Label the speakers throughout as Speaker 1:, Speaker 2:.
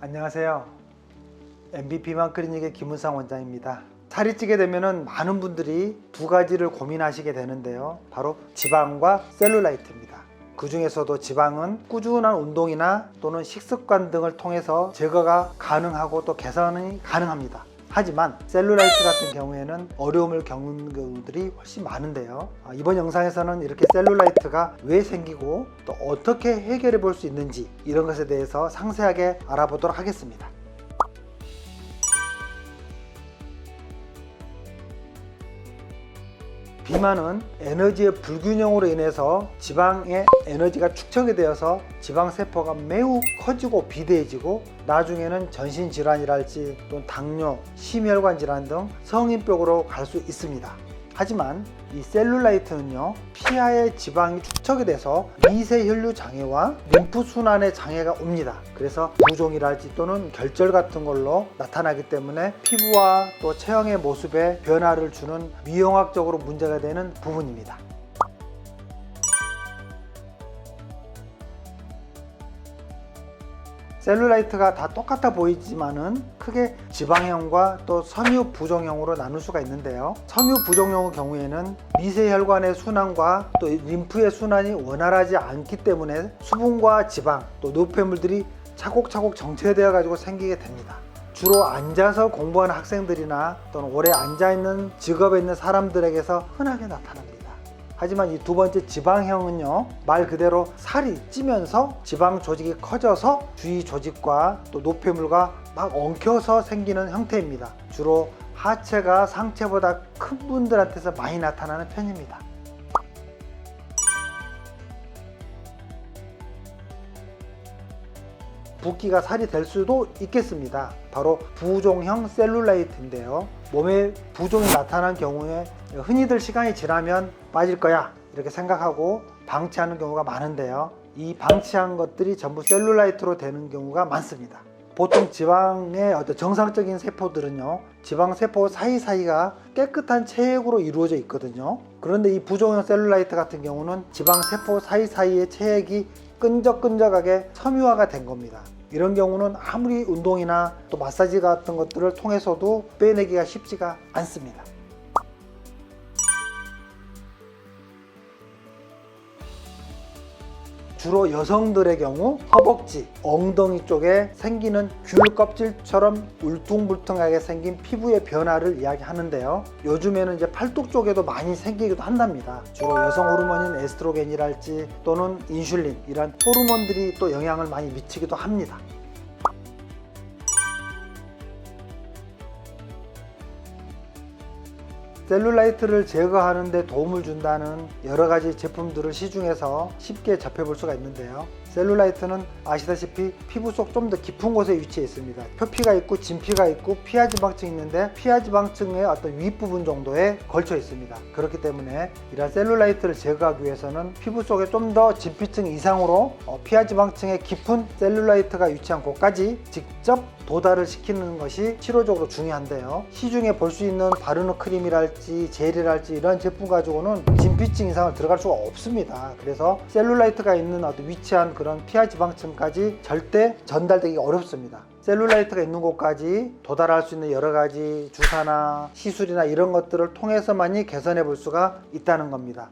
Speaker 1: 안녕하세요. MB 비만 클리닉의 김은상 원장입니다. 살이 찌게 되면 많은 분들이 두 가지를 고민하시게 되는데요. 바로 지방과 셀룰라이트입니다. 그 중에서도 지방은 꾸준한 운동이나 또는 식습관 등을 통해서 제거가 가능하고 또 개선이 가능합니다. 하지만 셀룰라이트 같은 경우에는 어려움을 겪는 경우들이 훨씬 많은데요. 이번 영상에서는 이렇게 셀룰라이트가 왜 생기고 또 어떻게 해결해 볼 수 있는지 이런 것에 대해서 상세하게 알아보도록 하겠습니다. 비만은 에너지의 불균형으로 인해서 지방의 에너지가 축적이 되어서 지방세포가 매우 커지고 비대해지고 나중에는 전신질환이랄지 또는 당뇨, 심혈관 질환 등 성인병으로 갈 수 있습니다. 하지만 이 셀룰라이트는요, 피하의 지방이 축적이 돼서 미세혈류 장애와 림프순환의 장애가 옵니다. 그래서 부종이랄지 또는 결절 같은 걸로 나타나기 때문에 피부와 또 체형의 모습에 변화를 주는 미용학적으로 문제가 되는 부분입니다. 셀룰라이트가 다 똑같아 보이지만은 크게 지방형과 또 섬유 부종형으로 나눌 수가 있는데요. 섬유 부종형의 경우에는 미세혈관의 순환과 또 림프의 순환이 원활하지 않기 때문에 수분과 지방 또 노폐물들이 차곡차곡 정체되어 가지고 생기게 됩니다. 주로 앉아서 공부하는 학생들이나 또는 오래 앉아있는 직업에 있는 사람들에게서 흔하게 나타납니다. 하지만 이 두 번째 지방형은요, 말 그대로 살이 찌면서 지방 조직이 커져서 주위 조직과 또 노폐물과 막 엉켜서 생기는 형태입니다. 주로 하체가 상체보다 큰 분들한테서 많이 나타나는 편입니다. 붓기가 살이 될 수도 있겠습니다. 바로 부종형 셀룰라이트인데요. 몸에 부종이 나타난 경우에 흔히들 시간이 지나면 빠질 거야 이렇게 생각하고 방치하는 경우가 많은데요. 이 방치한 것들이 전부 셀룰라이트로 되는 경우가 많습니다. 보통 지방의 어떤 정상적인 세포들은요, 지방세포 사이사이가 깨끗한 체액으로 이루어져 있거든요. 그런데 이 부종형 셀룰라이트 같은 경우는 지방세포 사이사이의 체액이 끈적끈적하게 섬유화가 된 겁니다. 이런 경우는 아무리 운동이나 또 마사지 같은 것들을 통해서도 빼내기가 쉽지가 않습니다. 주로 여성들의 경우 허벅지, 엉덩이 쪽에 생기는 귤 껍질처럼 울퉁불퉁하게 생긴 피부의 변화를 이야기하는데요. 요즘에는 이제 팔뚝 쪽에도 많이 생기기도 한답니다. 주로 여성 호르몬인 에스트로겐이랄지 또는 인슐린 이런 호르몬들이 또 영향을 많이 미치기도 합니다. 셀룰라이트를 제거하는 데 도움을 준다는 여러 가지 제품들을 시중에서 쉽게 접해볼 수가 있는데요. 셀룰라이트는 아시다시피 피부 속 좀 더 깊은 곳에 위치해 있습니다. 표피가 있고 진피가 있고 피하지방층이 있는데 피하지방층의 어떤 윗부분 정도에 걸쳐 있습니다. 그렇기 때문에 이런 셀룰라이트를 제거하기 위해서는 피부 속에 좀 더 진피층 이상으로 피하지방층의 깊은 셀룰라이트가 위치한 곳까지 직접 도달을 시키는 것이 치료적으로 중요한데요. 시중에 볼 수 있는 바르는 크림이랄지 젤이랄지 이런 제품 가지고는 진피층 이상을 들어갈 수가 없습니다. 그래서 셀룰라이트가 있는 어떤 위치한 그런 피하지방층까지 절대 전달되기 어렵습니다. 셀룰라이트가 있는 곳까지 도달할 수 있는 여러 가지 주사나 시술이나 이런 것들을 통해서만이 개선해 볼 수가 있다는 겁니다.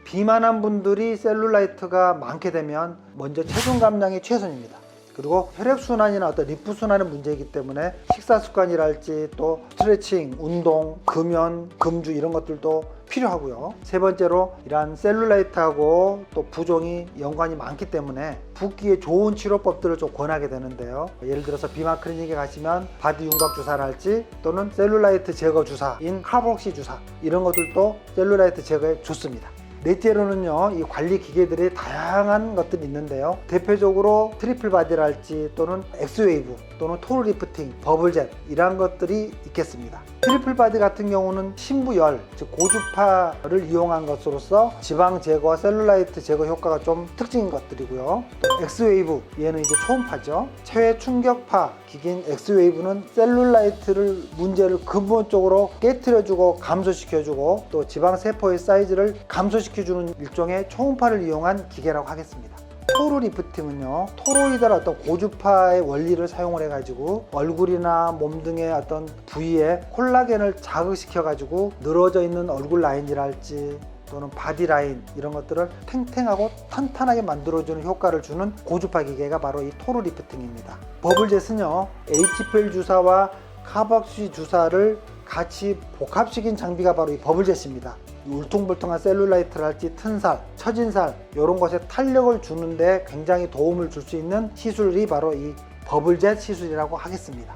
Speaker 1: 비만한 분들이 셀룰라이트가 많게 되면 먼저 체중 감량이 최선입니다. 그리고 혈액순환이나 어떤 림프순환의 문제이기 때문에 식사습관이랄지 또 스트레칭, 운동, 금연, 금주 이런 것들도 필요하고요. 세 번째로 이러한 셀룰라이트하고 또 부종이 연관이 많기 때문에 붓기에 좋은 치료법들을 좀 권하게 되는데요. 예를 들어서 비만 클리닉에 가시면 바디 윤곽 주사랄지 또는 셀룰라이트 제거 주사인 카복시 주사 이런 것들도 셀룰라이트 제거에 좋습니다. 넷째로는요, 이 관리 기계들이 다양한 것들이 있는데요. 대표적으로 트리플 바디랄지 또는 엑스웨이브 또는 토르 리프팅, 버블젯 이런 것들이 있겠습니다. 트리플 바디 같은 경우는 심부열, 즉 고주파를 이용한 것으로서 지방 제거와 셀룰라이트 제거 효과가 좀 특징인 것들이고요. 또 엑스웨이브, 얘는 이제 초음파죠. 체외 충격파 기기인 엑스웨이브는 셀룰라이트를 문제를 근본적으로 깨트려주고 감소시켜주고 또 지방 세포의 사이즈를 감소시켜주는 일종의 초음파를 이용한 기계라고 하겠습니다. 토르 리프팅은요, 토로이드의 어떤 고주파의 원리를 사용을 해가지고 얼굴이나 몸 등의 어떤 부위에 콜라겐을 자극시켜가지고 늘어져 있는 얼굴 라인이랄지 또는 바디 라인 이런 것들을 탱탱하고 탄탄하게 만들어주는 효과를 주는 고주파 기계가 바로 이 토르 리프팅입니다. 버블젯은요, HPL 주사와 카박시 주사를 같이 복합시킨 장비가 바로 이 버블젯입니다. 울퉁불퉁한 셀룰라이트랄지 튼살, 처진살 이런 것에 탄력을 주는데 굉장히 도움을 줄 수 있는 시술이 바로 이 버블젯 시술이라고 하겠습니다.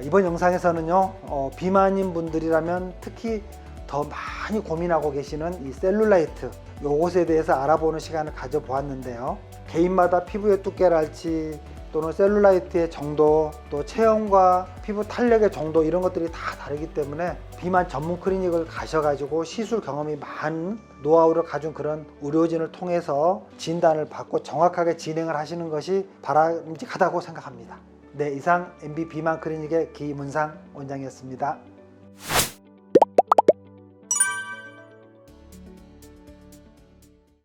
Speaker 1: 이번 영상에서는요, 비만인 분들이라면 특히 더 많이 고민하고 계시는 이 셀룰라이트 요것에 대해서 알아보는 시간을 가져보았는데요. 개인마다 피부의 두께랄지 또는 셀룰라이트의 정도, 또 체형과 피부 탄력의 정도 이런 것들이 다 다르기 때문에 비만 전문 클리닉을 가셔가지고 시술 경험이 많은 노하우를 가진 그런 의료진을 통해서 진단을 받고 정확하게 진행을 하시는 것이 바람직하다고 생각합니다. 네, 이상 MB 비만 클리닉의 김은상 원장이었습니다.